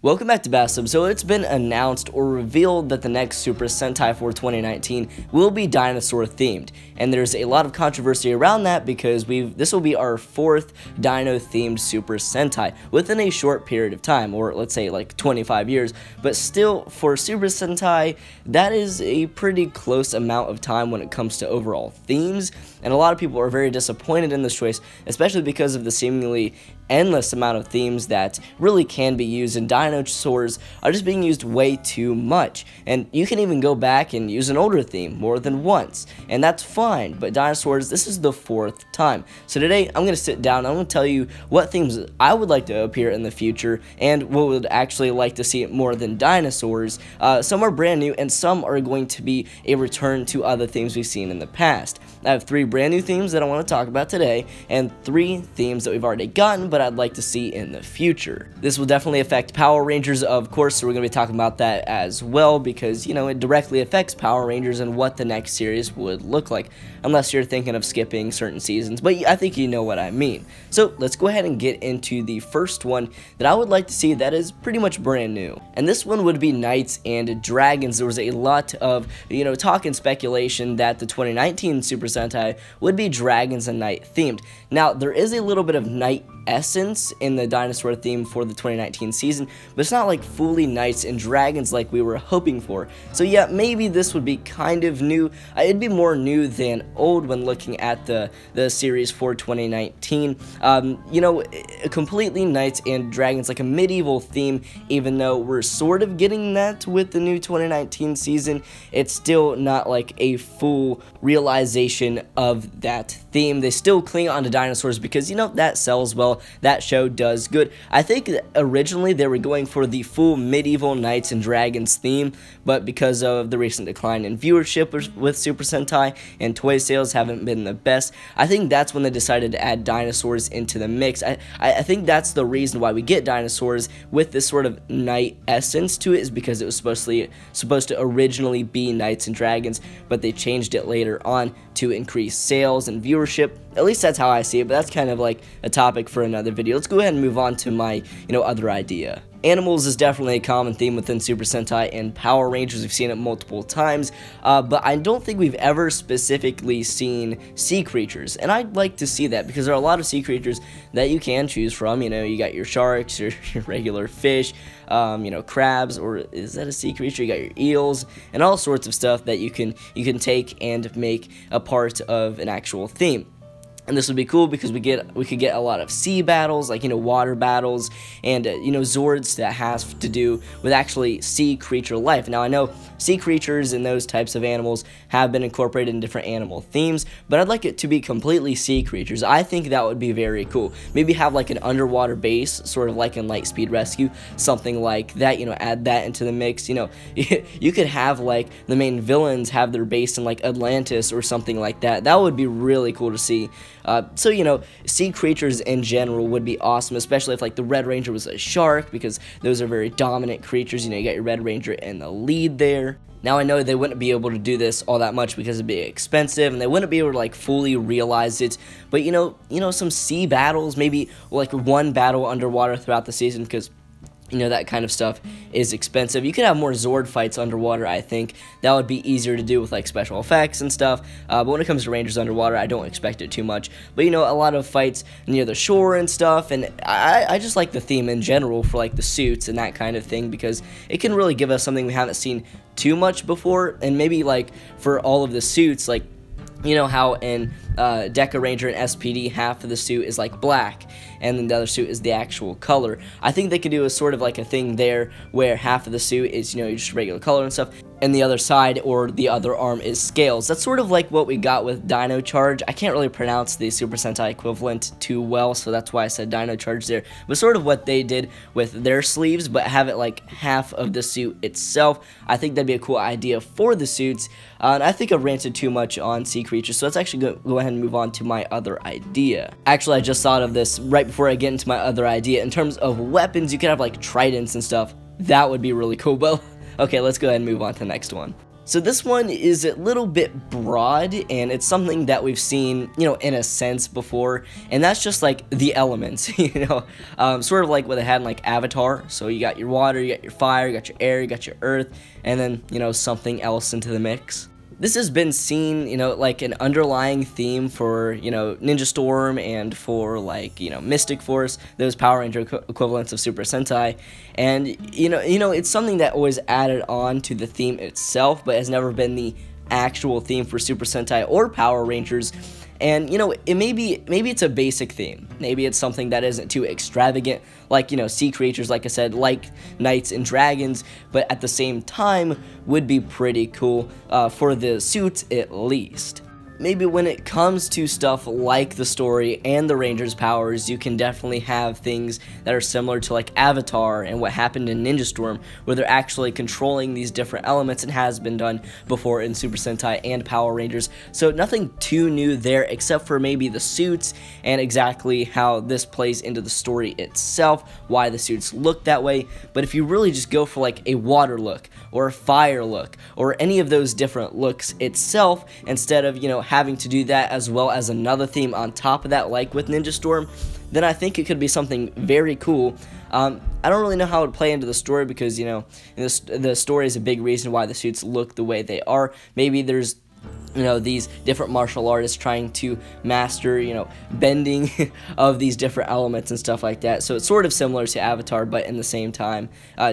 Welcome back to Bastum. So it's been announced or revealed that the next Super Sentai for 2019 will be dinosaur themed, and there's a lot of controversy around that because this will be our 4th dino themed Super Sentai within a short period of time, or let's say like 25 years, but still for Super Sentai that is a pretty close amount of time when it comes to overall themes, and a lot of people are very disappointed in this choice, especially because of the seemingly endless amount of themes that really can be used, and dinosaurs are just being used way too much. And you can even go back and use an older theme more than once, and that's fine, but dinosaurs, this is the 4th time. So today I'm going to sit down and I'm going to tell you what themes I would like to appear in the future and what would actually like to see more than dinosaurs. Some are brand new and some are going to be a return to other themes we've seen in the past. I have 3 brand new themes that I want to talk about today and 3 themes that we've already gotten but I'd like to see in the future. This will definitely affect Power Rangers, of course, so we're going to be talking about that as well because, you know, it directly affects Power Rangers and what the next series would look like, unless you're thinking of skipping certain seasons, but I think you know what I mean. So let's go ahead and get into the first one that I would like to see that is pretty much brand new, and this one would be Knights and Dragons. There was a lot of, you know, talk and speculation that the 2019 Super Sentai would be Dragons and Knight themed. Now, there is a little bit of Knight essence in the dinosaur theme for the 2019 season, but it's not like fully Knights and Dragons like we were hoping for. So yeah, maybe this would be kind of new. It'd be more new than old when looking at the series for 2019. You know, completely Knights and Dragons, like a medieval theme, even though we're sort of getting that with the new 2019 season, it's still not like a full realization of that theme. They still cling on to dinosaurs because, you know, that sells well. That show does good. I think originally they were going for the full medieval Knights and Dragons theme, but because of the recent decline in viewership with Super Sentai and toy sales haven't been the best, I think that's when they decided to add dinosaurs into the mix. I think that's the reason why we get dinosaurs with this sort of Knight essence to it, is because it was supposed to originally be Knights and Dragons, but they changed it later on to increase sales and viewership. At least that's how I see it, but that's kind of like a topic for another video. Let's go ahead and move on to my, other idea. Animals is definitely a common theme within Super Sentai and Power Rangers. We've seen it multiple times, but I don't think we've ever specifically seen sea creatures, and I'd like to see that because there are a lot of sea creatures that you can choose from. You know, you got your sharks, your regular fish, crabs, or is that a sea creature? You got your eels, and all sorts of stuff that you can take and make a part of an actual theme. And this would be cool because we could get a lot of sea battles, like, water battles, and, Zords that has to do with actually sea creature life. Now, I know sea creatures and those types of animals have been incorporated in different animal themes, but I'd like it to be completely sea creatures. I think that would be very cool. Maybe have like an underwater base, sort of like in Lightspeed Rescue, something like that, add that into the mix. You could have like the main villains have their base in like Atlantis or something like that. That would be really cool to see. So, sea creatures in general would be awesome, especially if like the Red Ranger was a shark, because those are very dominant creatures. You got your Red Ranger in the lead there. Now, I know they wouldn't be able to do this all that much because it'd be expensive, and they wouldn't be able to like fully realize it, but some sea battles, maybe like one battle underwater throughout the season, because that kind of stuff is expensive. You could have more Zord fights underwater. I think that would be easier to do with like special effects and stuff, but when it comes to Rangers underwater, I don't expect it too much. But a lot of fights near the shore and stuff, and I just like the theme in general for like the suits and that kind of thing, because it can really give us something we haven't seen too much before. And maybe like for all of the suits, like how in Deca Ranger and SPD, half of the suit is like black, and then the other suit is the actual color. I think they could do a sort of like a thing there where half of the suit is, just regular color and stuff, and the other side or the other arm is scales. That's sort of like what we got with Dino Charge. I can't really pronounce the Super Sentai equivalent too well, so that's why I said Dino Charge there. But sort of what they did with their sleeves, but have it like half of the suit itself. I think that'd be a cool idea for the suits, and I think I've ranted too much on sea creatures, so let's actually go ahead and move on to my other idea. Actually, I just thought of this right before I get into my other idea. In terms of weapons, you could have like tridents and stuff. That would be really cool, but okay, let's go ahead and move on to the next one. So this one is a little bit broad, and it's something that we've seen, in a sense before, and that's just like the elements, sort of like what they had in like Avatar. So you got your water, you got your fire, you got your air, you got your earth, and then, something else into the mix. This has been seen, like an underlying theme for, Ninja Storm and for, like, Mystic Force, those Power Ranger equivalents of Super Sentai. And, it's something that always added on to the theme itself, but has never been the actual theme for Super Sentai or Power Rangers. And, maybe it's a basic theme. Maybe it's something that isn't too extravagant, like, sea creatures, like I said, like knights and dragons, but at the same time would be pretty cool for the suits at least. Maybe when it comes to stuff like the story and the Rangers' powers, you can definitely have things that are similar to like Avatar and what happened in Ninja Storm, where they're actually controlling these different elements, and has been done before in Super Sentai and Power Rangers. So nothing too new there, except for maybe the suits and exactly how this plays into the story itself, why the suits look that way. But if you really just go for like a water look or a fire look or any of those different looks itself, instead of, having to do that as well as another theme on top of that, like with Ninja Storm, then I think it could be something very cool. I don't really know how it would play into the story because, the story is a big reason why the suits look the way they are. Maybe there's these different martial artists trying to master, bending of these different elements and stuff like that. So it's sort of similar to Avatar, but in the same time,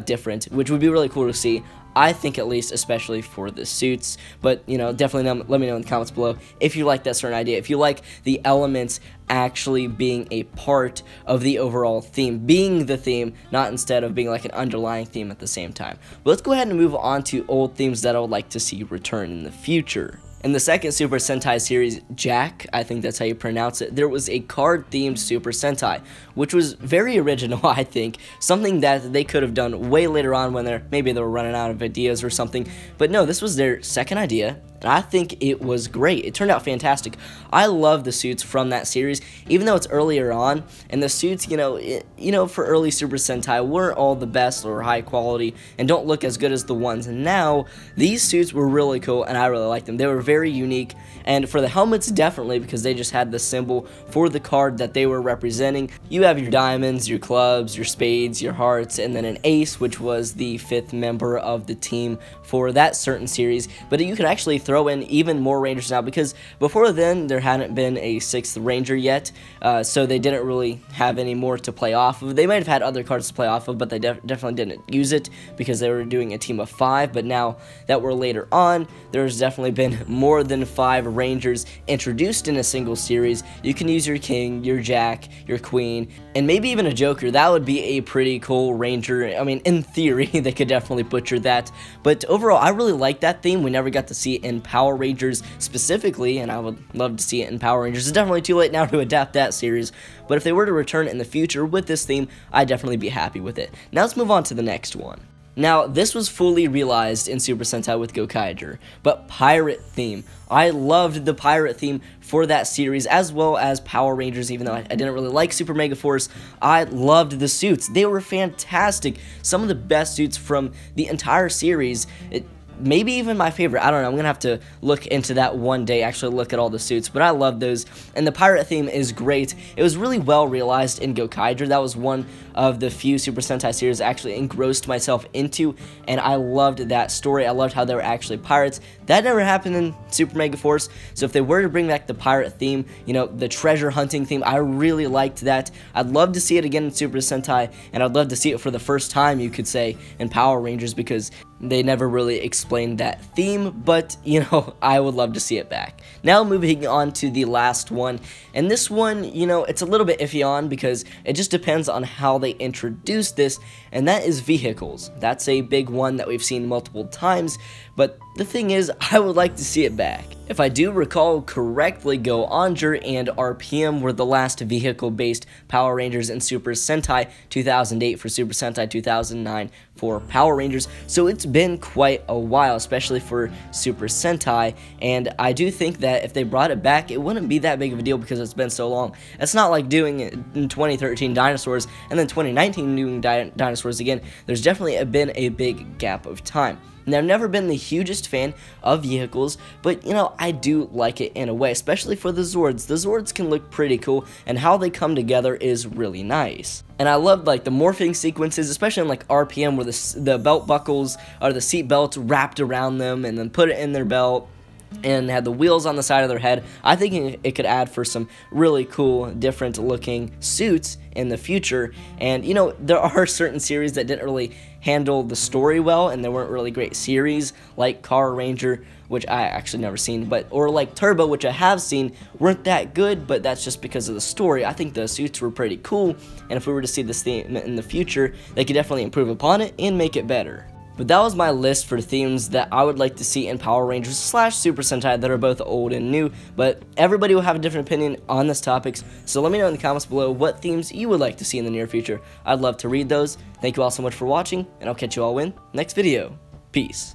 different, which would be really cool to see. I think, at least, especially for the suits. But, definitely let me know in the comments below if you like that certain idea. If you like the elements actually being a part of the overall theme, being the theme, not instead of being like an underlying theme at the same time. But let's go ahead and move on to old themes that I would like to see return in the future. In the second Super Sentai series, Jack, I think that's how you pronounce it, there was a card-themed Super Sentai, which was very original, I think, something that they could have done way later on when maybe they were running out of ideas or something, but no, this was their second idea, and I think it was great. It turned out fantastic. I love the suits from that series, even though it's earlier on, and the suits, for early Super Sentai weren't all the best or high quality, and don't look as good as the ones now. These suits were really cool, and I really liked them. They were very unique, and for the helmets, definitely, because they just had the symbol for the card that they were representing. You have your diamonds, your clubs, your spades, your hearts, and then an ace, which was the 5th member of the team for that certain series. But you could actually throw in even more Rangers now, because before then there hadn't been a 6th Ranger yet, so they didn't really have any more to play off of. They might have had other cards to play off of, but they definitely didn't use it because they were doing a team of 5. But now that we're later on, there's definitely been more than 5 Rangers introduced in a single series. You can use your King, your Jack, your Queen, and maybe even a Joker. That would be a pretty cool Ranger. I mean, in theory, they could definitely butcher that, but overall, I really like that theme. We never got to see it in Power Rangers specifically, and I would love to see it in Power Rangers. It's definitely too late now to adapt that series, but if they were to return in the future with this theme, I'd definitely be happy with it. Now let's move on to the next one. Now, this was fully realized in Super Sentai with Gokaiger, but pirate theme. I loved the pirate theme for that series, as well as Power Rangers, even though I didn't really like Super Mega Force. I loved the suits. They were fantastic. Some of the best suits from the entire series. Maybe even my favorite. I don't know. I'm going to have to look into that one day, actually look at all the suits, but I love those. And the pirate theme is great. It was really well realized in Gokaiger. That was one of the few Super Sentai series I actually engrossed myself into, and I loved that story. I loved how they were actually pirates. That never happened in Super Mega Force, so if they were to bring back the pirate theme, the treasure hunting theme, I really liked that. I'd love to see it again in Super Sentai, and I'd love to see it for the first time, you could say, in Power Rangers, because they never really explained that theme, but, I would love to see it back. Now moving on to the last one, and this one, it's a little bit iffy on because it just depends on how they introduce this, and that is vehicles. That's a big one that we've seen multiple times, but the thing is, I would like to see it back. If I do recall correctly, Go Onger and RPM were the last vehicle-based Power Rangers in Super Sentai 2008 for Super Sentai 2009 for Power Rangers, so it's been quite a while, especially for Super Sentai, and I do think that if they brought it back, it wouldn't be that big of a deal because it's been so long. It's not like doing it in 2013 Dinosaurs and then 2019 doing Dinosaurs again. There's definitely been a big gap of time. And I've never been the hugest fan of vehicles, but you know, I do like it in a way, especially for the Zords. The Zords can look pretty cool, and how they come together is really nice. And I love like the morphing sequences, especially in like RPM, where the belt buckles or the seat belts wrapped around them and then put it in their belt and had the wheels on the side of their head. I think it could add for some really cool, different looking suits in the future. And you know, there are certain series that didn't really handle the story well, and they weren't really great series, like Car Ranger, which I actually never seen, or like Turbo, which I have seen, weren't that good, but that's just because of the story. I think the suits were pretty cool, and if we were to see this theme in the future, they could definitely improve upon it and make it better. But that was my list for themes that I would like to see in Power Rangers / Super Sentai that are both old and new, but everybody will have a different opinion on this topics, so let me know in the comments below what themes you would like to see in the near future. I'd love to read those. Thank you all so much for watching, and I'll catch you all in the next video. Peace.